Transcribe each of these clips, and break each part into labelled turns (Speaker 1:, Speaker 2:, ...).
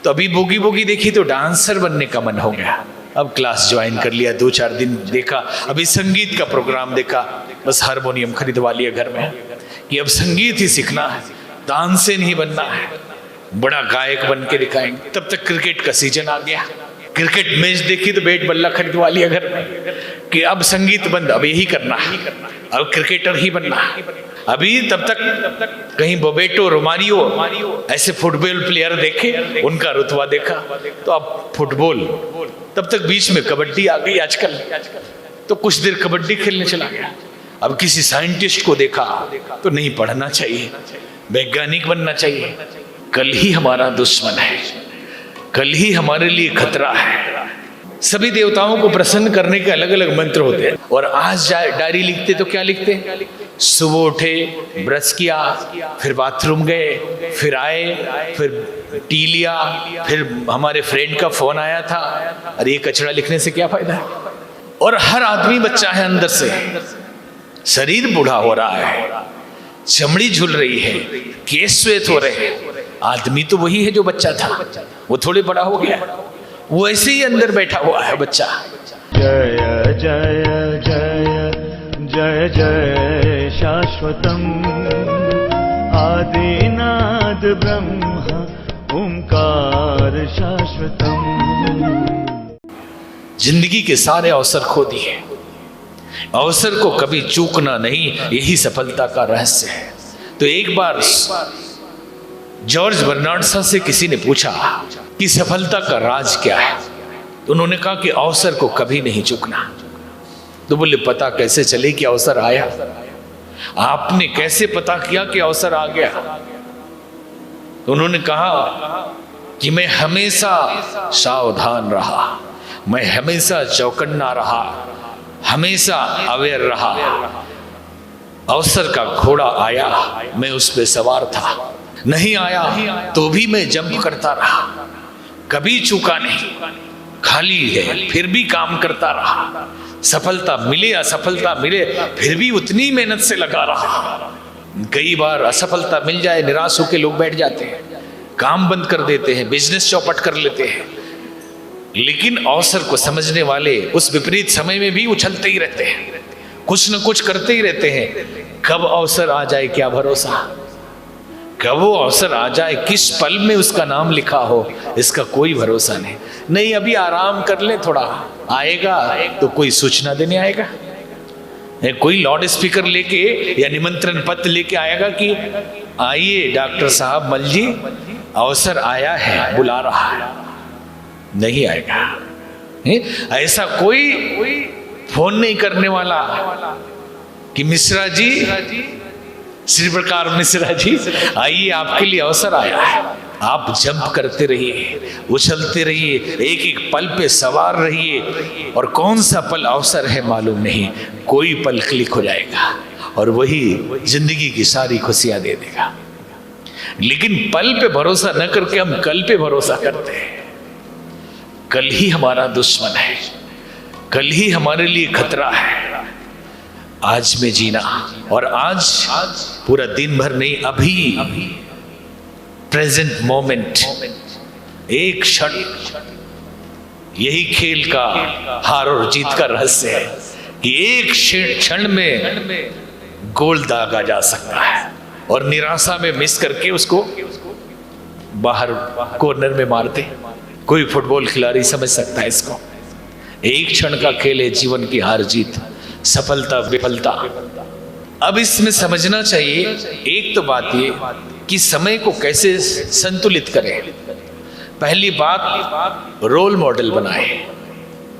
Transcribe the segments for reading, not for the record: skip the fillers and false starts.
Speaker 1: तो अभी bogie bogie देखी तो डांसर बनने का मन हो गया। अब क्लास ज्वाइन कर लिया, 2-4 दिन देखा, अभी संगीत का प्रोग्राम देखा, बस हारमोनियम खरीदवा लिया घर में कि अब संगीत ही सीखना है, डांस से नहीं बनना है, बड़ा गायक बन के दिखाएंगे। तब तक क्रिकेट का सीजन आ गया, क्रिकेट मैच देखी तो बैट बल्ला खरीदवा लिया घर में कि अब संगीत बंद, अब यही करना है, अब क्रिकेटर ही बनना है। अभी तब तक कहीं बोबेटो, रोमारियो ऐसे फुटबॉल प्लेयर देखे, उनका रुतबा देखा, तो अब फुटबॉल। तब तक बीच में कबड्डी आ गई आजकल, तो कुछ देर कबड्डी खेलने चला गया। अब किसी साइंटिस्ट को देखा तो नहीं पढ़ना चाहिए, वैज्ञानिक बनना चाहिए। कल ही हमारा दुश्मन है, कल ही हमारे लिए खतरा है। सभी देवताओं को प्रसन्न करने के अलग अलग मंत्र होते हैं। और आज डायरी लिखते तो क्या लिखते हैं? सुबह उठे, ब्रश किया, फिर बाथरूम गए, फिर आए, फिर टी लिया, फिर हमारे फ्रेंड का फोन आया था। अरे ये कचरा लिखने से क्या फायदा है? और हर आदमी बच्चा है अंदर से, शरीर बूढ़ा हो रहा है, चमड़ी झुल रही है, केस श्वेत हो रहे हैं। आदमी तो वही है जो बच्चा था, वो थोड़े बड़ा हो गया, वो ऐसे ही अंदर बैठा हुआ है बच्चा।
Speaker 2: जय जय जय जय जय शाश्वतम आदिनाद ब्रह्म ओंकार शाश्वतम।
Speaker 1: जिंदगी के सारे अवसर खो दिए, अवसर को कभी चूकना नहीं, यही सफलता का रहस्य है। तो एक बार जॉर्ज बर्नार्ड शॉ से किसी ने पूछा कि सफलता का राज क्या है, तो उन्होंने कहा कि अवसर को कभी नहीं चूकना। तो बोले पता कैसे चले कि अवसर आया? आपने कैसे पता किया कि अवसर आ गया? तो उन्होंने कहा कि मैं हमेशा सावधान रहा, मैं हमेशा चौकन्ना रहा, हमेशा अवेयर रहा। अवसर का घोड़ा आया, मैं उस पे सवार था, नहीं आया तो भी मैं जंप करता रहा, कभी चूका नहीं, खाली है फिर भी काम करता रहा। सफलता मिले असफलता मिले फिर भी उतनी मेहनत से लगा रहा। कई बार असफलता मिल जाए, निराश होकर लोग बैठ जाते हैं, काम बंद कर देते हैं, बिजनेस चौपट कर लेते हैं। लेकिन अवसर को समझने वाले उस विपरीत समय में भी उछलते ही रहते हैं, कुछ न कुछ करते ही रहते हैं। कब अवसर आ जाए क्या भरोसा, कब वो अवसर आ जाए, किस पल में उसका नाम लिखा हो, इसका कोई भरोसा नहीं। नहीं अभी आराम कर ले, थोड़ा आएगा तो कोई सूचना देने आएगा, कोई लाउड स्पीकर लेके या निमंत्रण पत्र लेके आएगा कि आइए डॉक्टर साहब मल जी, अवसर आया है, बुला रहा है। नहीं आएगा। ऐसा कोई फोन नहीं करने वाला कि मिश्रा जी, श्री प्रकार मिश्रा जी आइए, आपके लिए अवसर आया है। आप जंप करते रहिए, उछलते रहिए, एक एक पल पे सवार रहिए, और कौन सा पल अवसर है मालूम नहीं, कोई पल क्लिक हो जाएगा और वही जिंदगी की सारी खुशियां दे देगा। लेकिन पल पे भरोसा न करके हम कल पे भरोसा करते हैं। कल ही हमारा दुश्मन है, कल ही हमारे लिए खतरा है। आज में जीना, और आज पूरा दिन भर नहीं, अभी प्रेजेंट मोमेंट, एक क्षण, यही खेल का हार और जीत का रहस्य है कि एक क्षण में गोल दागा जा सकता है और निराशा में मिस करके उसको बाहर कॉर्नर में मार दे। कोई फुटबॉल खिलाड़ी समझ सकता है इसको। एक क्षण का खेल है जीवन की हार जीत, सफलता विफलता। अब इसमें समझना चाहिए एक तो बात ये कि समय को कैसे संतुलित करें। पहली बात, रोल मॉडल बनाएं,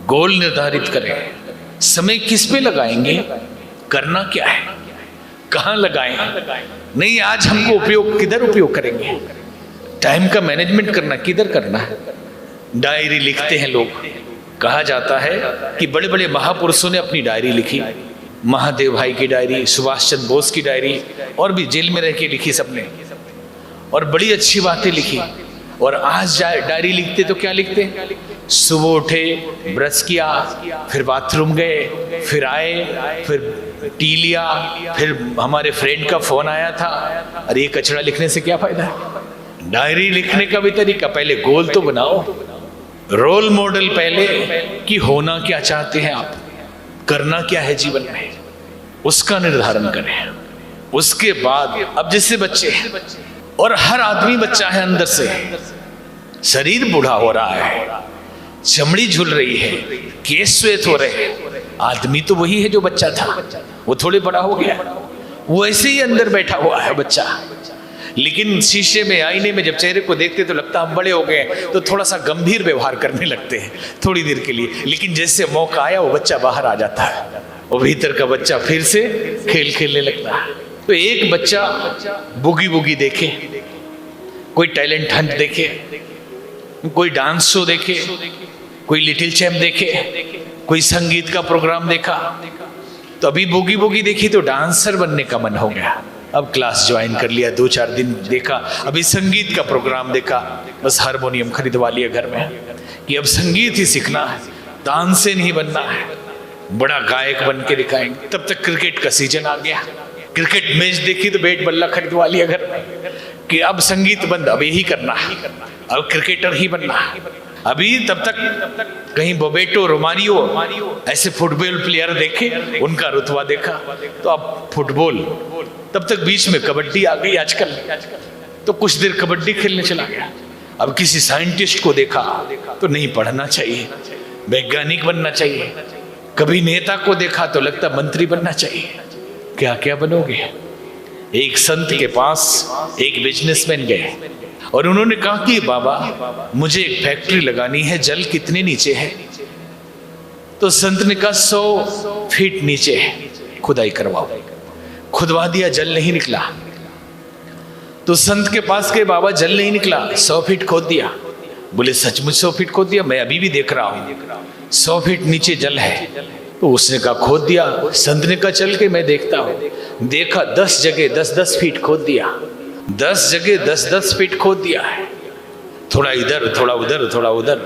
Speaker 1: गोल निर्धारित करें। समय किस पे लगाएंगे, करना क्या है, कहां लगाएं। नहीं आज हमको उपयोग किधर उपयोग करेंगे, टाइम का मैनेजमेंट करना किधर करना है। डायरी लिखते हैं लोग, कहा जाता है कि बड़े बड़े महापुरुषों ने अपनी डायरी लिखी। महादेव भाई की डायरी, सुभाष चंद्र बोस की डायरी, और भी जेल में रह के लिखी सबने, और बड़ी अच्छी बातें लिखी। और आज डायरी लिखते तो क्या लिखते हैं? सुबह उठे, ब्रश किया, फिर बाथरूम गए, फिर आए, फिर टी लिया, फिर हमारे फ्रेंड का फोन आया था। अरे ये कचरा लिखने से क्या फायदा है? डायरी लिखने का भी तरीका, पहले गोल तो बनाओ, रोल मॉडल पहले कि होना क्या चाहते हैं आप, करना क्या है जीवन में, उसका निर्धारण करें। उसके बाद अब जैसे बच्चे, और हर आदमी बच्चा है अंदर से, शरीर बूढ़ा हो रहा है, चमड़ी झुल रही है, केस श्वेत हो रहे हैं, आदमी तो वही है जो बच्चा था, वो थोड़े बड़ा हो गया, वो ऐसे ही अंदर बैठा हुआ है बच्चा। लेकिन शीशे में, आईने में जब चेहरे को देखते तो लगता हम बड़े हो गए, तो थोड़ा सा गंभीर व्यवहार करने लगते हैं थोड़ी देर के लिए, लेकिन जैसे मौका आया वो बच्चा बाहर आ जाता है, वो भीतर का बच्चा फिर से खेल खेलने लगता है। तो एक बच्चा बुगी बुगी देखे, कोई टैलेंट हंट देखे, कोई डांस शो देखे, कोई लिटिल चैम्प देखे, कोई संगीत का प्रोग्राम देखा, तो अभी बुगी बुगी देखी तो डांसर बनने का मन हो गया, अब क्लास ज्वाइन कर लिया, 2-4 दिन देखा, अभी संगीत का प्रोग्राम देखा, बस हारमोनियम खरीदवा लिया घर में कि अब संगीत ही सीखना है, तानसेन ही बनना है, बड़ा गायक बन के दिखाएंगे। तब तक क्रिकेट का सीजन आ गया, क्रिकेट मैच देखी तो बैट बल्ला खरीदवा लिया घर में कि अब संगीत बंद, अब यही करना है, अब क्रिकेटर ही बनना है। अभी तब तक कहीं बोबेटो, रोमारियो ऐसे फुटबॉल प्लेयर देखे, उनका रुतबा देखा, तो अब फुटबॉल, तब तक बीच में कबड्डी आ गई आजकल, तो कुछ देर कबड्डी खेलने चला गया। अब किसी साइंटिस्ट को देखा तो नहीं, पढ़ना चाहिए, वैज्ञानिक बनना चाहिए, कभी नेता को देखा तो लगता मंत्री बनना चाहिए, क्या क्या बनोगे। एक संत के पास एक बिजनेसमैन गए और उन्होंने कहा कि बाबा मुझे एक फैक्ट्री लगानी है, जल कितने नीचे है? तो संत ने कहा 100 फीट नीचे है, खुदाई करवाओ। खुदवा दिया, जल नहीं निकला। तो संत के पास गए, बाबा जल नहीं निकला, 100 फीट खोद दिया। बोले सचमुच 100 फीट खोद दिया? मैं अभी भी देख रहा हूं 100 फीट नीचे जल है। तो उसने कहा खोद दिया। संत ने कहा चल के मैं देखता हूं। देखा 10 जगह 10-10 फीट खोद दिया, 10 जगह 10-10 फीट खोद दिया है, थोड़ा इधर थोड़ा उधर थोड़ा उधर,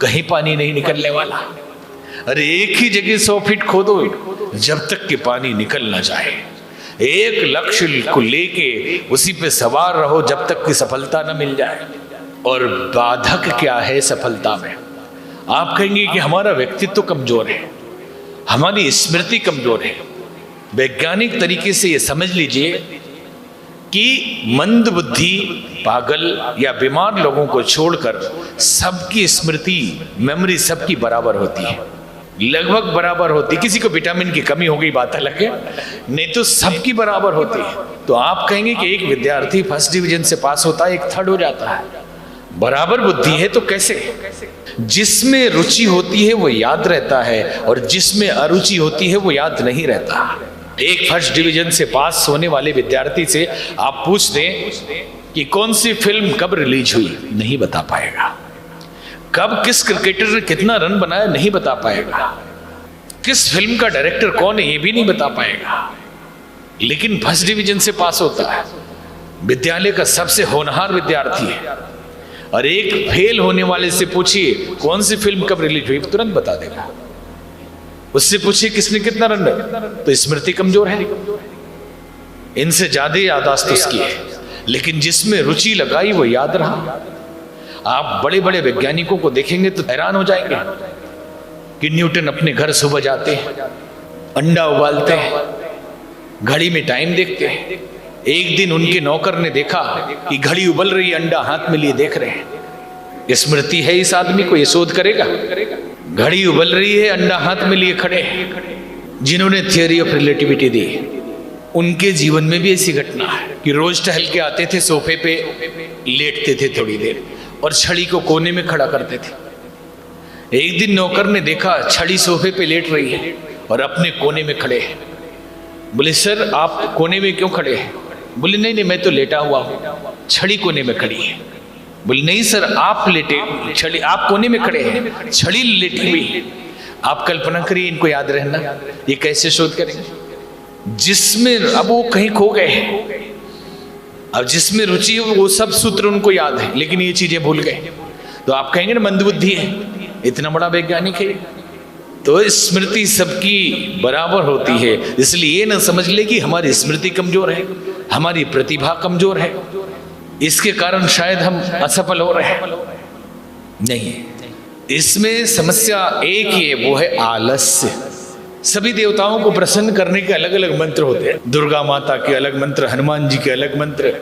Speaker 1: कहीं पानी नहीं निकलने वाला। अरे एक ही जगह 100 फीट खोदो जब तक कि पानी निकल ना जाए, एक लक्ष्य को लेके उसी पे सवार रहो जब तक कि सफलता न मिल जाए। और बाधक क्या है सफलता में? आप कहेंगे कि हमारा व्यक्तित्व कमजोर है, हमारी स्मृति कमजोर है। वैज्ञानिक तरीके से ये समझ लीजिए कि मंद बुद्धि, पागल या बीमार लोगों को छोड़कर सबकी स्मृति, मेमोरी सबकी बराबर होती है, लगभग बराबर होती है। किसी को विटामिन की कमी हो गई बात अलग है, नहीं तो सबकी बराबर होती है। तो आप कहेंगे कि एक विद्यार्थी फर्स्ट डिवीजन से पास होता है, एक थर्ड हो जाता है, बराबर बुद्धि है तो कैसे? जिसमें रुचि होती है वो याद रहता है और जिसमें अरुचि होती है वो याद नहीं रहता। एक फर्स्ट डिवीजन से पास होने वाले विद्यार्थी से आप पूछ दें कि कौन सी फिल्म कब रिलीज हुई, नहीं बता पाएगा। कब किस क्रिकेटर ने कितना रन बनाया, नहीं बता पाएगा। किस फिल्म का डायरेक्टर कौन है, ये भी नहीं बता पाएगा। लेकिन फर्स्ट डिवीजन से पास होता है, विद्यालय का सबसे होनहार विद्यार्थी है। और एक फेल होने वाले से पूछिए कौन सी फिल्म कब रिलीज हुई, तुरंत बता देगा। उससे पूछिए किसने कितना रन बनाया, तो स्मृति कमजोर है, इनसे ज्यादा याददाश्त उसकी है। लेकिन जिसमें रुचि लगाई वो याद रहा। आप बड़े बड़े वैज्ञानिकों को देखेंगे तो हैरान हो जाएंगे कि न्यूटन अपने घर सुबह जाते हैं, अंडा उबालते हैं, घड़ी में टाइम देखते हैं। एक दिन उनके नौकर ने देखा कि घड़ी उबल रही है, अंडा हाथ में लिए देख रहे हैं। स्मृति है इस आदमी को, ये शोध करेगा। घड़ी उबल रही है, अंडा हाथ में लिए खड़े हैं। जिन्होंने थियोरी ऑफ रिलेटिविटी दी, उनके जीवन में भी ऐसी घटना है कि रोज टहल के आते थे, सोफे पे लेटते थे थोड़ी देर और छड़ी को कोने में खड़ा करते थे। एक दिन नौकर ने देखा छड़ी सोफे पे लेट रही है और अपने कोने में खड़े हैं। बोले सर आप कोने में क्यों खड़े हैं? बोले नहीं नहीं मैं तो लेटा हुआ हूँ, छड़ी कोने में खड़ी है। बोले नहीं सर आप लेटे, छड़ी आप कोने में खड़े हैं, छड़ी लेटी हुई है। आप कल्पना करिए इनको याद रहना, ये कैसे शोध करेंगे? जिसमें अब वो कहीं खो गए हैं, अब जिसमें रुचि है वो सब सूत्र उनको याद है, लेकिन ये चीजें भूल गए। तो आप कहेंगे ना मंदबुद्धि है, इतना बड़ा वैज्ञानिक है। तो स्मृति सबकी बराबर होती है, इसलिए ये ना समझ ले कि हमारी स्मृति कमजोर है, हमारी प्रतिभा कमजोर है। इसके कारण शायद हम असफल हो रहे हैं। नहीं, इसमें समस्या एक ही है, वो है आलस्य। सभी देवताओं को प्रसन्न करने के अलग अलग मंत्र होते हैं। दुर्गा माता के अलग मंत्र, हनुमान जी के अलग मंत्र,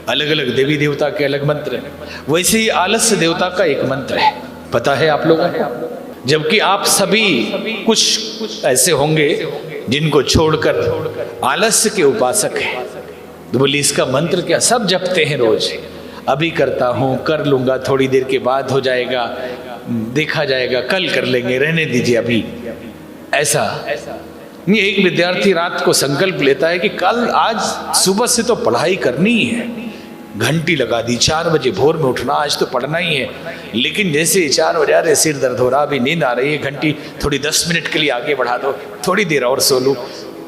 Speaker 1: अलग अलग देवी देवता के अलग मंत्र। वैसे ही आलस्य देवता का एक मंत्र है, पता है आप लोगों को? जबकि आप सभी कुछ ऐसे होंगे जिनको छोड़कर आलस्य के उपासक हैं। तो बोली इसका मंत्र क्या? सब जपते हैं रोज, अभी करता हूं, कर लूंगा, थोड़ी देर के बाद हो जाएगा, देखा जाएगा, कल कर लेंगे, रहने दीजिए अभी। ऐसा ये एक विद्यार्थी रात को संकल्प लेता है कि कल आज सुबह से तो पढ़ाई करनी ही है, घंटी लगा दी, 4 बजे भोर में उठना, आज तो पढ़ना ही है। लेकिन जैसे 4 बजा रहे, सिर दर्द हो रहा, अभी नींद आ रही है, घंटी थोड़ी 10 मिनट के लिए आगे बढ़ा दो, थोड़ी देर और सो लूँ।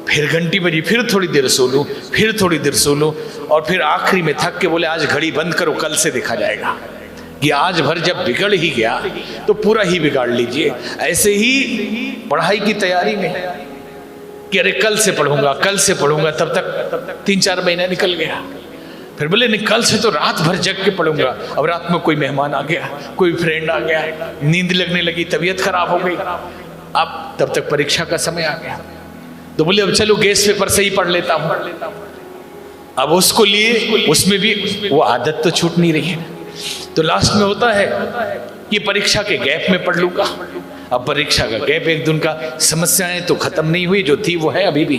Speaker 1: फिर घंटी बजी, फिर थोड़ी देर सो लूँ, फिर थोड़ी देर सो लूँ, और फिर आखिरी में थक के बोले आज घड़ी बंद करो, कल से देखा जाएगा। कि आज भर जब बिगड़ ही गया तो पूरा ही बिगाड़ लीजिए। ऐसे ही पढ़ाई की तैयारी में कि अरे कल से पढ़ूंगा, कल से पढ़ूंगा, तब तक 3-4 महीना निकल गया। फिर बोले नहीं, कल से तो रात भर जग के पढ़ूंगा। अब रात में कोई मेहमान आ गया, कोई फ्रेंड आ गया, नींद लगने लगी, तबीयत खराब हो गई। अब तब तक परीक्षा का समय आ गया, तो बोले अब चलो गेस्ट पेपर से ही पढ़ लेता हूं। अब उसको लिए, उसमें भी वो आदत तो छूट नहीं रही है। तो लास्ट में होता है कि परीक्षा के गैप में पढ़ लूंगा। अब परीक्षा का गैप 1 दिन का, समस्याएं तो खत्म नहीं हुई, जो थी वो है अभी भी।